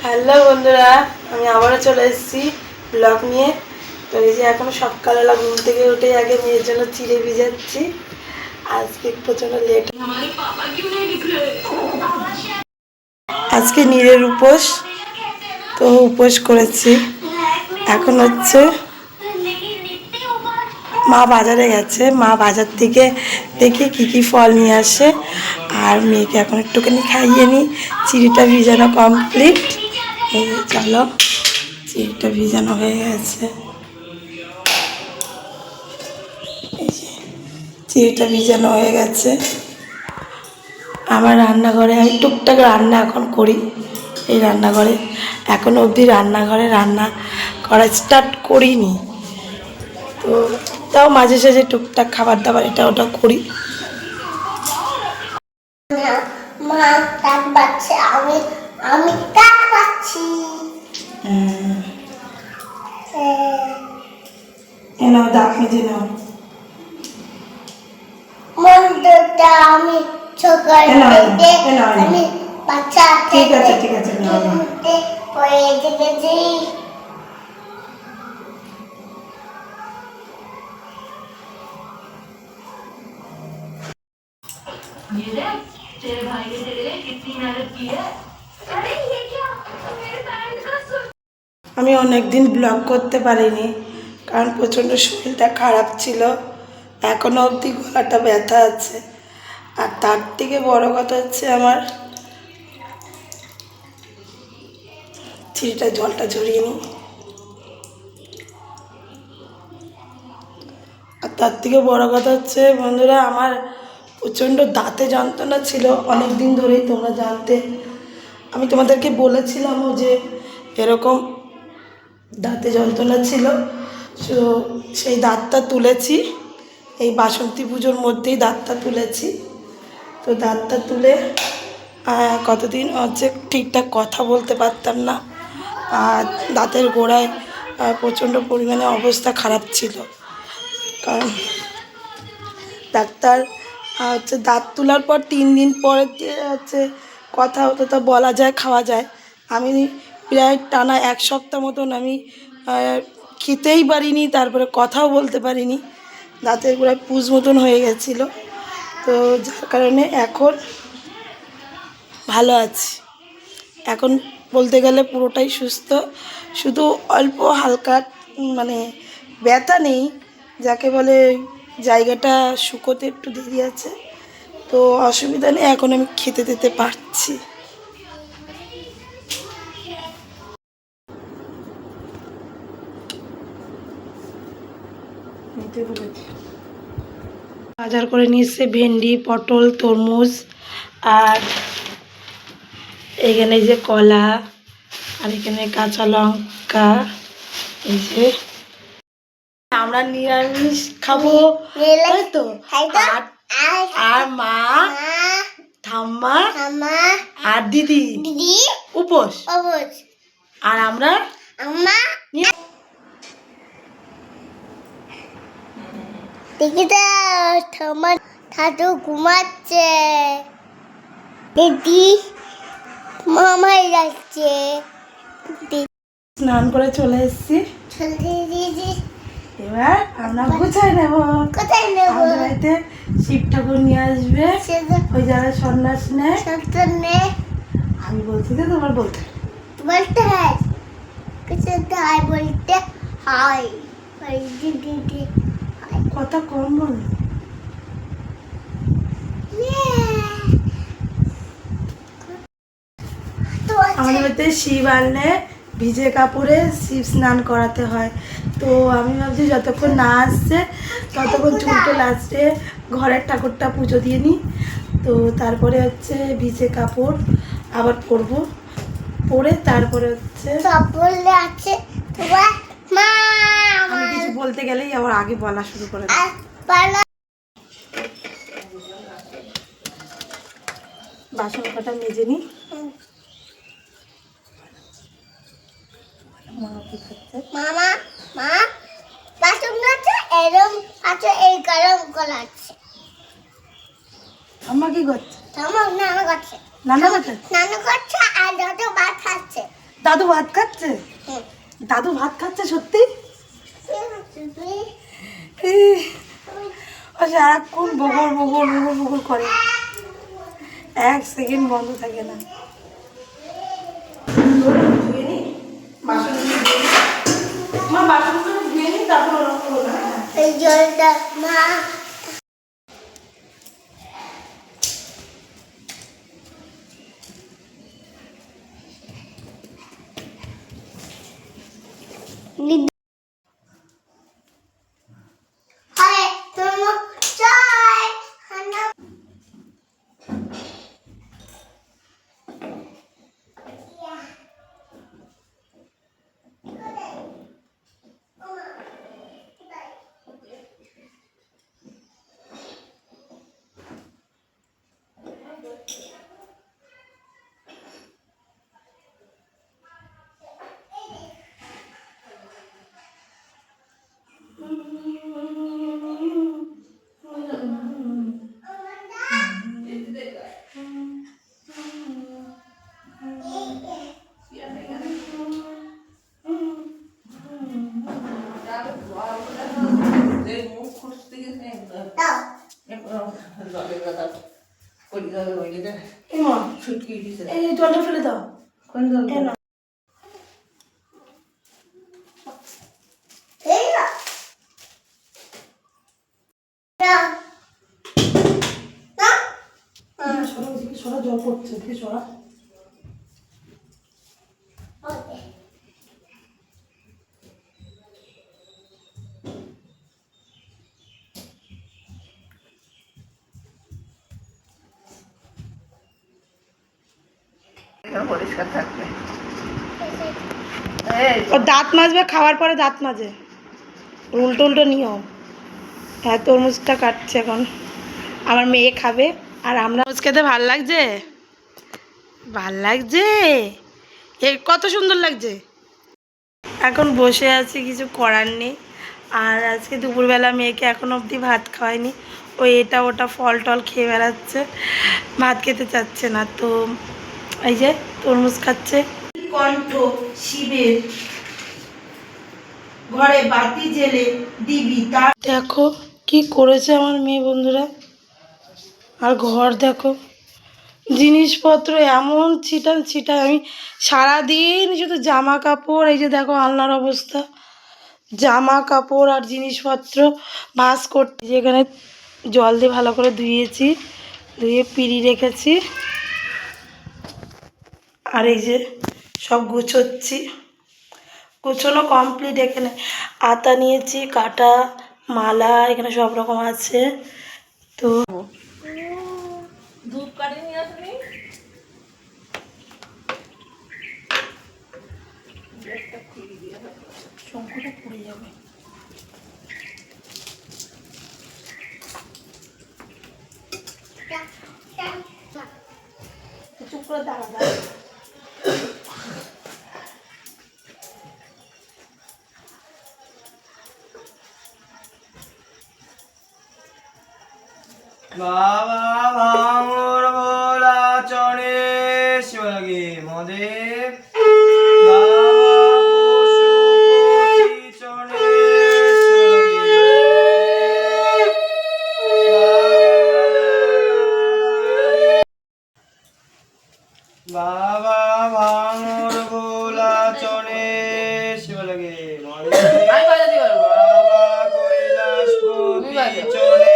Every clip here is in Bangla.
হ্যালো বন্ধুরা, আমি আবারও চলে এসেছি ব্লগ নিয়ে। তো এই যে এখন সকালবেলা ঘুম থেকে উঠে আগে মেয়ের জন্য চিড়ে ভিজাচ্ছি। আজকে প্রচণ্ড লেট, আজকে নীরের উপোস, তো উপোস করেছি। এখন হচ্ছে মা বাজারে গেছে, মা বাজার থেকে দেখি কী কী ফল নিয়ে আসে। আর মেয়েকে এখন একটুখানি খাইয়ে নিই। চিড়িটা ভিজানো কমপ্লিট। এই চলো, চিড়িটা ভিজানো হয়ে গেছে। এই যে চিড়িটা ভিজানো হয়ে গেছে। আমার রান্নাঘরে আমি টুকটাক রান্না এখন করি। এই রান্নাঘরে এখনও অবধি রান্নাঘরে রান্না করা স্টার্ট করিনি, তো তাও মাঝে সাঝে টুকটাক খাবার দাবার এটা ওটা করি। আমি নাও দাঁত মেজে নাও। আমি ঠিক আছে ঠিক আছে तेरे भाई ने तेरे लिए कितनी मेहनत की है। अरे ये क्या, मेरे पैरेंट्स का सुन। আমি অনেক দিন ব্লগ করতে পারিনি, কারণ প্রচণ্ড শরীরটা খারাপ ছিল। এখনও অবধি গলাটা ব্যথা আছে। আর তার থেকে বড় কথা হচ্ছে আমার চিড়িটা জলটা ঝরিয়ে নিই। আর তার থেকে বড় কথা হচ্ছে বন্ধুরা, আমার প্রচণ্ড দাঁতে যন্ত্রণা ছিল অনেক দিন ধরেই, তোমরা জানতে। আমি তোমাদেরকে বলেছিলামও যে এরকম দাঁতে যন্ত্রণা ছিল। তো সেই দাঁতটা তুলেছি, এই বাসন্তী পুজোর মধ্যেই দাঁতটা তুলেছি। তো দাঁতটা তুলে কতদিন হচ্ছে ঠিকঠাক কথা বলতে পারতাম না। আর দাঁতের গোড়ায় প্রচণ্ড পরিমাণে অবস্থা খারাপ ছিল, কারণ ডাক্তার হচ্ছে দাঁত তোলার পর 3 দিন পরে হচ্ছে কথা হতো, তা বলা যায় খাওয়া যায়। আমি প্রায় টানা 1 সপ্তাহ মতন আমি খেতেই পারিনি, তারপরে কথাও বলতে পারিনি। দাঁতের গোড়ায় পুজ মতন হয়ে গেছিলো। তো যার কারণে এখন ভালো আছি। এখন বলতে গেলে পুরোটাই সুস্থ, শুধু অল্প হালকা মানে ব্যথা নেই, যাকে বলে জায়গাটা শুকোতে একটু দেরি আছে। তো অসুবিধা নেই, এখন আমি খেতে দিতে পারছি। বাজার করে নিয়ে এসছে ভেন্ডি, পটল, তরমুজ, আর এখানে যে কলা, আর এখানে কাঁচা লঙ্কা। এই যে আমরা নিরামিষ খাবো, তাই তো। আর মা, ঠাম্মা আর দিদি উপোস, আর আমরা ঠাকুর ঘুমাচ্ছে, দিদি মামাই যাচ্ছে। স্নান করে চলে এসেছি, এবার আমরা গুছাই নেব। আমাদের বাড়িতে শিব ঠাকুর নিয়ে আসবে, ওই যারা সন্ন্যাস নেয়। আমি বলছি যে তোমার বলতে হয়, বলতে হয়, কথা কম বল। আমাদের বাড়িতে শিব আনলে ভিজে কাপড়ে শিব স্নান করাতে হয়। তো আমি ভাবছি যতক্ষণ না আসছে ততক্ষণ চুলটো লাস্টে ঘরের ঠাকুরটা পুজো দিয়ে নিই। তো তারপরে হচ্ছে ভিজে কাপড় আবার পরবো, পরে তারপরে হচ্ছে আমি কিছু বলতে গেলেই আবার আগে বলা শুরু করে দেয়। বাসন কটা মেজে নিই। মামা মা বাসন আছে এরকম আছে, এই গরম কলা আছে। আম্মা কি করছে? আম্মা নানা করছে, নানা করছে আর যত ভাত খাচ্ছে। দাদু ভাত খাচ্ছে? দাদু ভাত খাচ্ছে সত্যি? সারাক্ষণ বগর বগর বগর বগর করে, এক সেকেন্ড বন্ধ থাকে না। জলটা মা জলটা ফেলে দাও। সরা জল পড়ছে, সরা। পরিষ্কার থাকবে। ও দাঁত মাজবে, খাওয়ার পরে দাঁত মাজে, উল্টো উল্টো নিয়ম। হ্যাঁ, তরমুজটা কাটছে এখন, আমার মেয়ে খাবে আর আমরা। তরমুজ খেতে ভাল লাগছে? ভাল লাগছে, কত সুন্দর লাগছে। এখন বসে আছি, কিছু করার নেই। আর আজকে দুপুরবেলা মেয়েকে এখন অবধি ভাত খাওয়াইনি, ওই এটা ওটা ফল টল খেয়ে বেড়াচ্ছে, ভাত খেতে চাচ্ছে না। তো এই যে তরমুজ খাচ্ছে। কণ্ঠ শিবের ঘরে বাতি জেলে দিবি, তার দেখো কি করেছে আমার মেয়ে বন্ধুরা। আর ঘর দেখো, জিনিসপত্র এমন ছিটান ছিটায়, আমি সারাদিন শুধু জামা কাপড়, এই যে দেখো আলনার অবস্থা, জামা কাপড় আর জিনিসপত্র ভাঁজ করতে, যেখানে জল দিয়ে ভালো করে ধুয়েছি, ধুয়ে পিড়ি রেখেছি। আর এই যে সব গুছোচ্ছি, গুছোনো কমপ্লিট। এখানে আতা নিয়েছি, কাটা মালা, এখানে সব রকম আছে। তো ধূপ কাটি নিয়ে আসবি, শঙ্কটা পড়ে যাবে। চুপ করে দাঁড়া দাঁড়া। বাবা ভাঙর ভোলা চনে শিবলাগে মদেব বাবা ভাঙর ভোলা চনে শিবলাগে মদেব বাবা কৈলাসপতি চনে।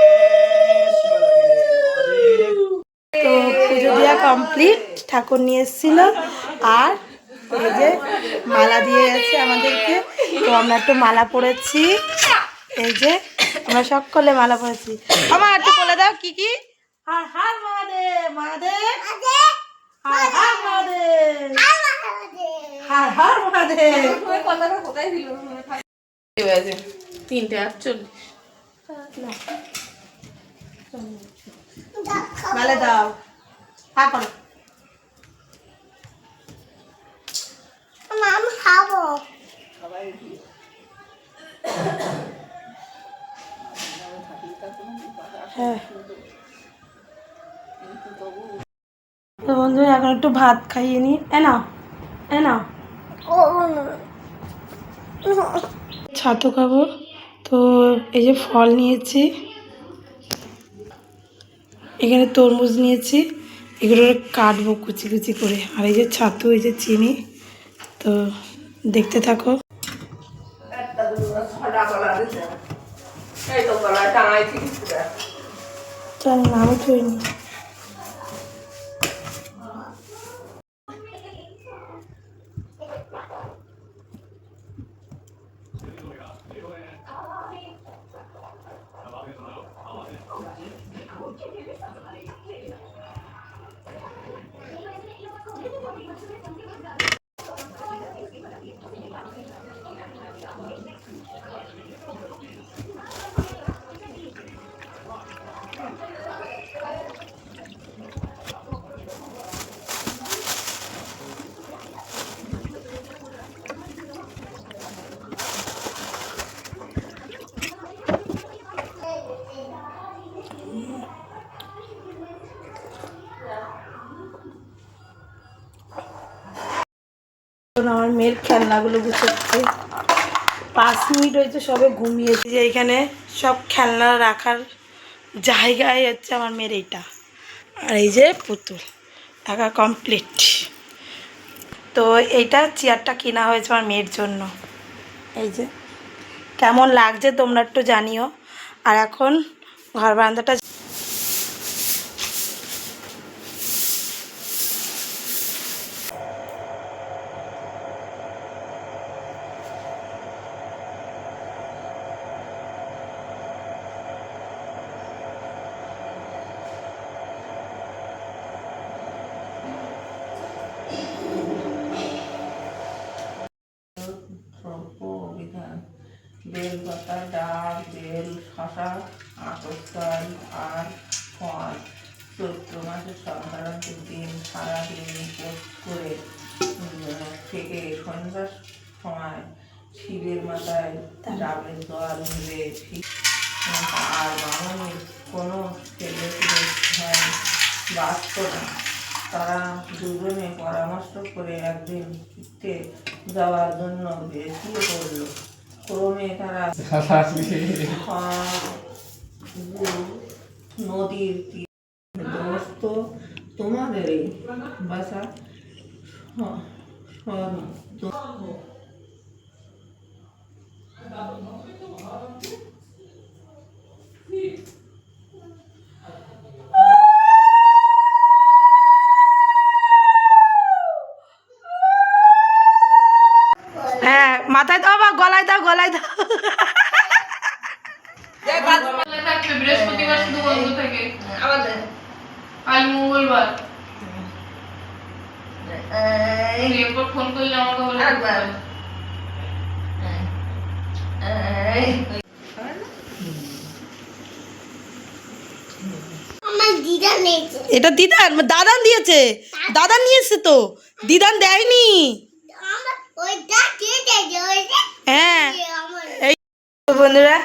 তো পুজো দেওয়া কমপ্লিট, ঠাকুর নিয়ে এসেছিল। আর এই যে মালা দিয়ে গেছে আমাদেরকে, তো আমরা একটু মালা পরেছি। এই যে আমরা সকলে মালা পরেছি। আমার একটু বলে দাও কি কি। হর হর মহাদেব, মহাদেব হর হর মহাদেব, হর হর মহাদেব। কথাটা কোথায় দিল? 3:48। মালা দাও, হ্যাঁ করো। আমি খাবো। হ্যাঁ, তো বন্ধুরা এখন একটু ভাত খাইয়ে নি। এ নাও, ছাতু খাবো, তো এই যে ফল নিয়েছি, এখানে তরমুজ নিয়েছি, এগুলো কাটবো কুচি কুচি করে। আর এই যে ছাতু, এই যে চিনি, তো দেখতে থাকো। একটা দুটো ছটা কলা দিছে এই তো কলা টাঙাই থিস জানি না, আমি থইনি। আমার মেয়ের খেলনাগুলো গুছোচ্ছে, 5 মিনিট হয়েছে সবে ঘুমিয়েছে। যে এখানে সব খেলনা রাখার জায়গায় হচ্ছে আমার মেয়ের এইটা, আর এই যে পুতুল রাখা কমপ্লিট। তো এইটা চেয়ারটা কেনা হয়েছে আমার মেয়ের জন্য। এই যে কেমন লাগছে তোমরা একটু জানিও। আর এখন ঘর বারান্দাটা বিধান বেল পাতা, ডাল, বেল, শশা, আতপ আর ফল। চৈত্র মাসের সাধারণত দিন সারাদিন উপোস করে থেকে সন্ধ্যার সময় শিবের মাথায় ডাবের জল ঢেলে আর মামনির কোনো ছেলে বাঁচত না। তারা দুজনে পরামর্শ করে একদিন ঘুরতে যাওয়ার জন্য বেরিয়ে পড়ল। ক্রমে তারা নদীর তীরে দোস্ত তোমাদের বাসা হ্যাঁ মাথায় দাও বা গলায় দাও, গলায় দাও। থাকবে বৃহস্পতিবার শুধু বন্ধ থাকে, আমাদের কাল মঙ্গলবার। এরপর ফোন করলে আমাকে বলে একবার। এটা দিদান, দাদান দিয়েছে, দাদান নিয়েছে তো, দিদান দেয়নি। হ্যাঁ এই তো বন্ধুরা,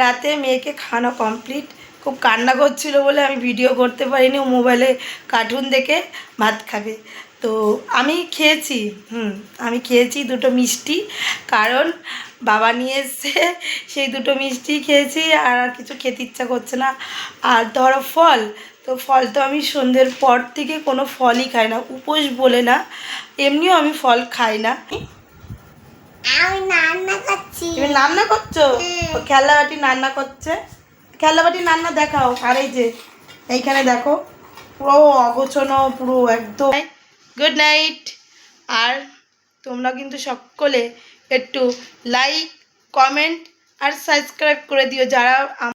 রাতে মেয়েকে খাওয়ানো কমপ্লিট। খুব কান্না করছিল বলে আমি ভিডিও করতে পারিনি, ও মোবাইলে কার্টুন দেখে ভাত খাবে। তো আমি খেয়েছি, আমি খেয়েছি 2টো মিষ্টি, কারণ বাবা নিয়ে এসছে, সেই 2টো মিষ্টি খেয়েছি। আর কিছু খেতে ইচ্ছা করছে না। আর ধরো ফল, তো ফল তো আমি সন্ধ্যের পর থেকে কোনো ফলই খাই না, উপোস বলে না, এমনিও আমি ফল খাই না। আমি রান্না করছি। তুমি রান্না করছো? ও খেলনাবাটি রান্না করছে, খেলনাবাটি রান্না দেখাও। আর এই যে এইখানে দেখো পুরো অগোছানো, পুরো একদম। Good night. আর তোমরা কিন্তু সকলে একটু লাইক, কমেন্ট আর সাবস্ক্রাইব করে দিও যারা